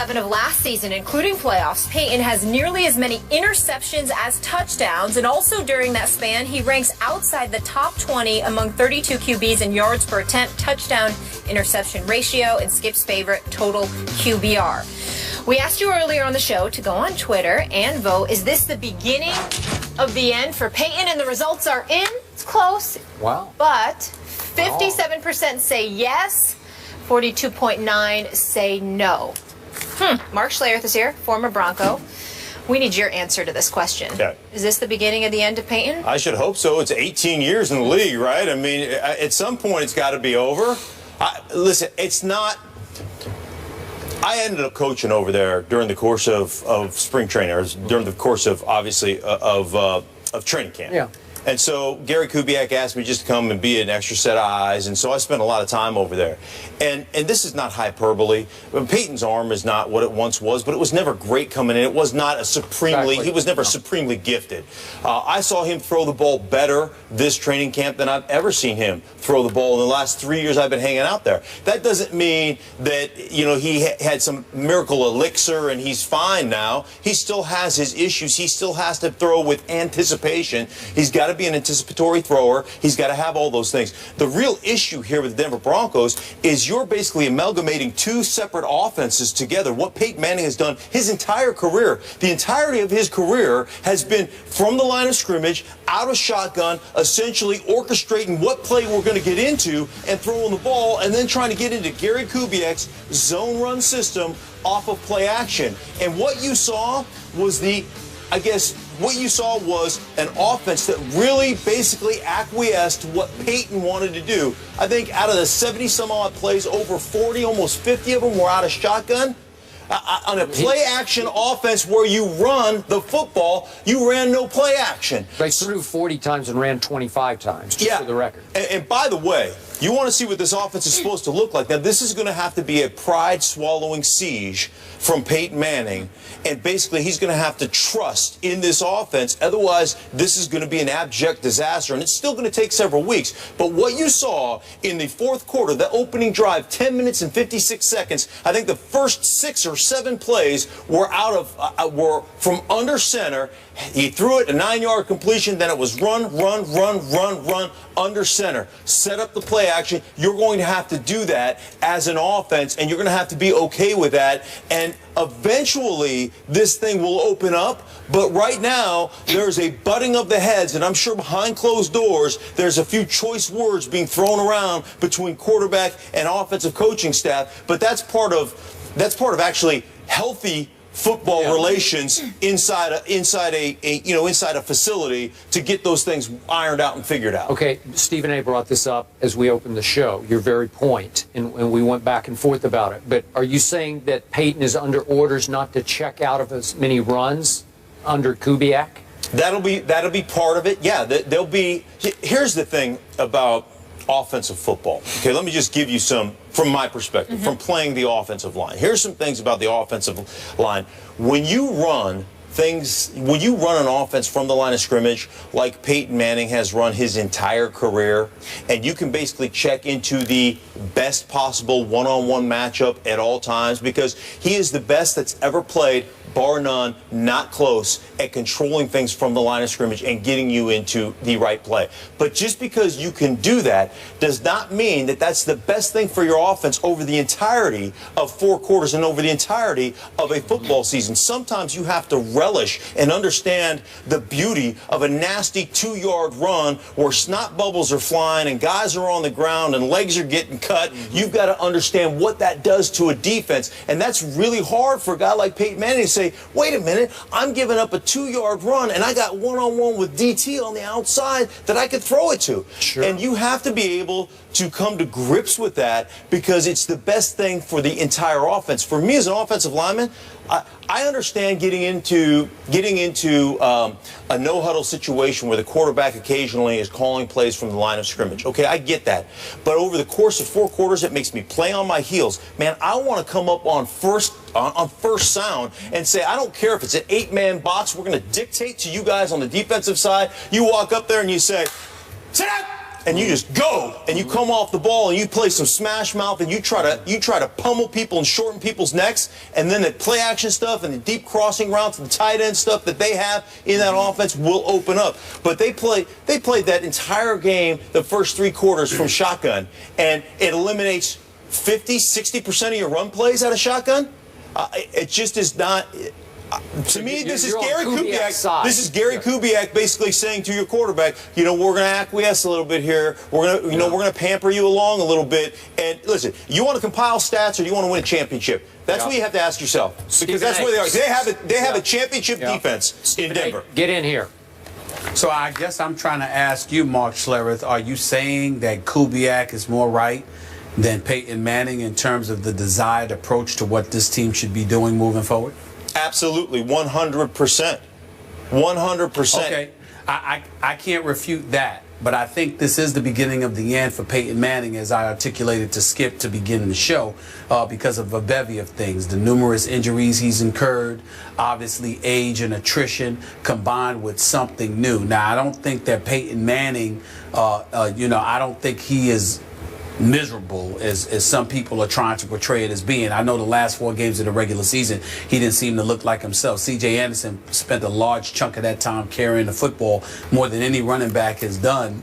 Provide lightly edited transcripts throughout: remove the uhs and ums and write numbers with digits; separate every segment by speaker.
Speaker 1: 11 of last season, including playoffs, Peyton has nearly as many interceptions as touchdowns, and also during that span, he ranks outside the top 20 among 32 QBs in yards per attempt, touchdown interception ratio, and Skip's favorite, total QBR. We asked you earlier on the show to go on Twitter and vote. Is this the beginning of the end for Peyton? And the results are in. It's close.
Speaker 2: Wow.
Speaker 1: But 57% say yes. 42.9 say no. Mark Schlereth is here, former Bronco. We need your answer to this question.
Speaker 3: Okay.
Speaker 1: Is this the beginning of the end of Peyton?
Speaker 3: I should hope so. It's 18 years in the league, right? I mean, at some point it's got to be over. Listen, it's not. I ended up coaching over there during the course of spring training, or during the course of, obviously, of training camp.
Speaker 2: Yeah.
Speaker 3: And so Gary Kubiak asked me just to come and be an extra set of eyes, and so I spent a lot of time over there. And this is not hyperbole. Peyton's arm is not what it once was, but it was never great coming in. It was not a supremely, he was never supremely gifted. I saw him throw the ball better this training camp than I've ever seen him throw the ball in the last 3 years I've been hanging out there. That doesn't mean that, you know, he had some miracle elixir and he's fine now. He still has his issues. He still has to throw with anticipation. He's got to be an anticipatory thrower. He's got to have all those things. The real issue here with the Denver Broncos is you're basically amalgamating two separate offenses together. What Peyton Manning has done his entire career, the entirety of his career has been from the line of scrimmage, out of shotgun, essentially orchestrating what play we're going to get into and throwing the ball, and then trying to get into Gary Kubiak's zone run system off of play action. And what you saw was what you saw was an offense that really basically acquiesced to what Peyton wanted to do. I think out of the 70-some-odd plays, over 40, almost 50 of them were out of shotgun. On a play-action offense where you run the football, you ran no play action.
Speaker 2: They threw 40 times and ran 25 times, just for the record.
Speaker 3: And by the way, you want to see what this offense is supposed to look like. Now, this is going to have to be a pride-swallowing siege from Peyton Manning, and basically he's going to have to trust in this offense. Otherwise, this is going to be an abject disaster, and it's still going to take several weeks. But what you saw in the fourth quarter, the opening drive, 10 minutes and 56 seconds, I think the first 6 or 7 plays were were from under center. He threw it a 9-yard completion, then it was run, under center. Set up the play action. You're going to have to do that as an offense, and you're going to have to be okay with that. And eventually, this thing will open up. But right now, there's a butting of the heads, and I'm sure behind closed doors, there's a few choice words being thrown around between quarterback and offensive coaching staff. But that's part of actually healthy football relations inside a facility to get those things ironed out and figured out.
Speaker 2: Okay, Stephen A. brought this up as we opened the show, your very point, and we went back and forth about it. But are you saying that Peyton is under orders not to check out of as many runs under Kubiak?
Speaker 3: That'll be part of it. Yeah, there'll be. Here's the thing about offensive football. Okay, let me just give you some from my perspective, from playing the offensive line. Here's some things about the offensive line. When you run an offense from the line of scrimmage like Peyton Manning has run his entire career, and you can basically check into the best possible one-on-one matchup at all times, because he is the best that's ever played, bar none, not close, at controlling things from the line of scrimmage and getting you into the right play. But just because you can do that does not mean that that's the best thing for your offense over the entirety of 4 quarters and over the entirety of a football season. Sometimes you have to relish and understand the beauty of a nasty 2-yard run where snot bubbles are flying and guys are on the ground and legs are getting cut. You've got to understand what that does to a defense, and that's really hard for a guy like Peyton Manning to say, wait a minute, I'm giving up a 2-yard run and I got one-on-one with DT on the outside that I could throw it to.
Speaker 2: Sure.
Speaker 3: And you have to be able to come to grips with that, because it's the best thing for the entire offense. For me as an offensive lineman, I understand getting into a no-huddle situation where the quarterback occasionally is calling plays from the line of scrimmage. Okay, I get that. But over the course of 4 quarters, it makes me play on my heels. Man, I want to come up on first sound and say, I don't care if it's an 8-man box. We're going to dictate to you guys on the defensive side. You walk up there and you say, sit down. and you just go, and you come off the ball, and you play some smash mouth, and you try to pummel people and shorten people's necks, and then the play action stuff and the deep crossing routes and the tight end stuff that they have in that offense will open up. But they played that entire game, the first 3 quarters from shotgun, and it eliminates 50–60% of your run plays out of shotgun. It just is not. To me, this is Gary Kubiak. This is Gary Kubiak basically saying to your quarterback, you know, we're going to acquiesce a little bit here. We're going to, we're going to pamper you along a little bit. And listen, you want to compile stats or do you want to win a championship? That's what you have to ask yourself, because that's where they are. They have a championship defense in Denver.
Speaker 2: Get in here.
Speaker 4: So I guess I'm trying to ask you, Mark Schlereth, are you saying that Kubiak is more right than Peyton Manning in terms of the desired approach to what this team should be doing moving forward?
Speaker 3: Absolutely, 100%. 100%.
Speaker 4: Okay, I can't refute that, but I think this is the beginning of the end for Peyton Manning, as I articulated to Skip to begin the show, because of a bevy of things. The numerous injuries he's incurred, obviously age and attrition, combined with something new. Now, I don't think that Peyton Manning, I don't think he is miserable as some people are trying to portray it as being. I know the last 4 games of the regular season, he didn't seem to look like himself. C.J. Anderson spent a large chunk of that time carrying the football more than any running back has done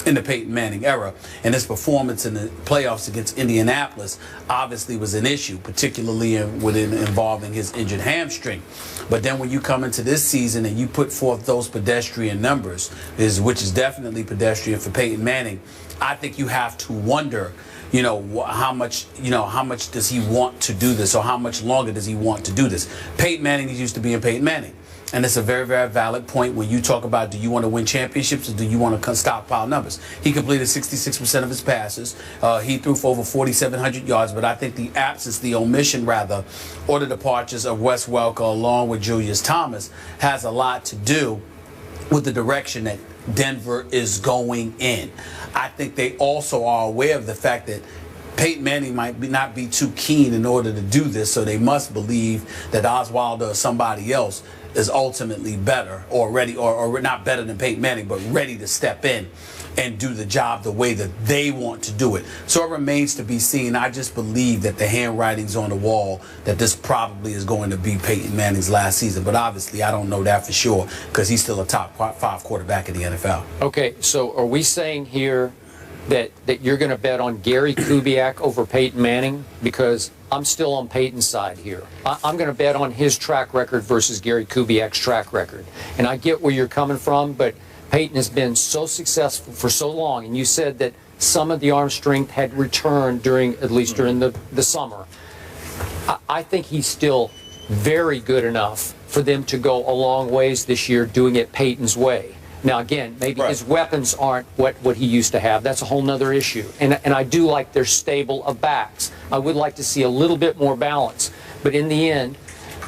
Speaker 4: in the Peyton Manning era. And his performance in the playoffs against Indianapolis obviously was an issue, particularly involving his injured hamstring. But then when you come into this season and you put forth those pedestrian numbers, which is definitely pedestrian for Peyton Manning, I think you have to wonder, how much does he want to do this, or how much longer does he want to do this? Peyton Manning is used to being Peyton Manning. And it's a very, very valid point when you talk about, do you want to win championships or do you want to stockpile numbers? He completed 66% of his passes. He threw for over 4,700 yards. But I think the omission, or the departures of Wes Welker along with Julius Thomas has a lot to do with the direction that Denver is going in. I think they also are aware of the fact that Peyton Manning might not be too keen in order to do this, so they must believe that Oswaldo or somebody else is ultimately better or ready, or not better than Peyton Manning, but ready to step in and do the job the way that they want to do it. So it remains to be seen. I just believe that the handwriting's on the wall that this probably is going to be Peyton Manning's last season. But obviously, I don't know that for sure because he's still a top 5 quarterback in the NFL. Okay,
Speaker 2: so are we saying here that you're going to bet on Gary Kubiak over Peyton Manning? Because I'm still on Peyton's side here. I'm going to bet on his track record versus Gary Kubiak's track record. And I get where you're coming from, but Peyton has been so successful for so long, and you said that some of the arm strength had returned during the summer. I think he's still very good enough for them to go a long ways this year doing it Peyton's way. Now, again, maybe his weapons aren't what he used to have. That's a whole nother issue. And I do like their stable of backs. I would like to see a little bit more balance. But in the end,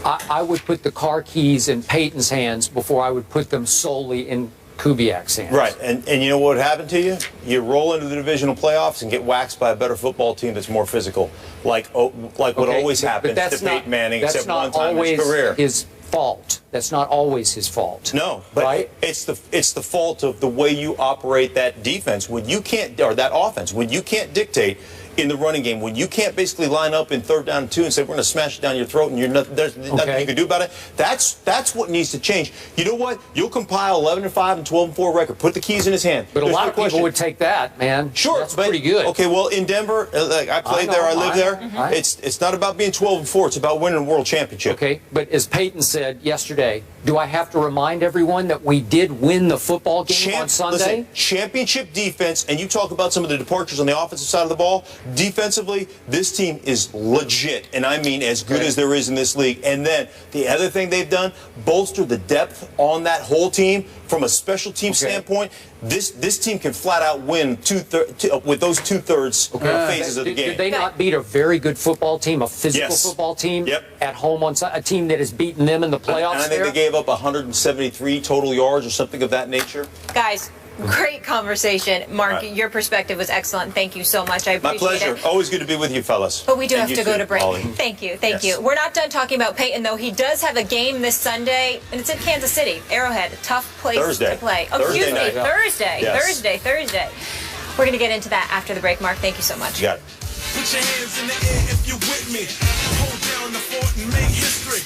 Speaker 2: I would put the car keys in Peyton's hands before I would put them solely in Kubiak's hands.
Speaker 3: Right, and you know what would happen to you? You roll into the divisional playoffs and get waxed by a better football team that's more physical, like what always happens to Peyton Manning, except one time in his career.
Speaker 2: His fault. That's not always his fault.
Speaker 3: No, but it's the fault of the way you operate that defense when you can't, or that offense, when you can't dictate in the running game, when you can't basically line up in 3rd down and 2 and say we're going to smash it down your throat and there's nothing you can do about it. That's what needs to change. You know what? You'll compile 11-5 and 12-4 record. Put the keys in his hand.
Speaker 2: But a lot of people would take that, man.
Speaker 3: Sure,
Speaker 2: that's pretty good.
Speaker 3: Okay, well in Denver, I played there, I lived there. It's not about being 12-4. It's about winning a world championship.
Speaker 2: Okay, but as Peyton said yesterday, do I have to remind everyone that we did win the football game on Sunday?
Speaker 3: Listen, championship defense, and you talk about some of the departures on the offensive side of the ball. Defensively, this team is legit, and I mean as good as there is in this league. And then the other thing they've done, bolster the depth on that whole team from a special team standpoint. This team can flat out win with those 2/3 phases of the game.
Speaker 2: Did they not beat a very good football team, a physical football team at home on a team that has beaten them in the playoffs?
Speaker 3: And I think they gave up 173 total yards or something of that nature.
Speaker 1: Guys, great conversation. Mark, your perspective was excellent. Thank you so much. I appreciate it.
Speaker 3: My pleasure. Always good to be with you, fellas.
Speaker 1: But we do have to go to break.
Speaker 3: Ollie.
Speaker 1: Thank you. Thank you. We're not done talking about Peyton, though. He does have a game this Sunday, and it's in Kansas City. Arrowhead, a tough place to play. Oh, excuse me. Thursday.
Speaker 3: Yes.
Speaker 1: Thursday. We're going to get into that after the break. Mark, thank you so much.
Speaker 3: You got it.
Speaker 5: Put your hands in the air if you're with me. Hold down the fort and make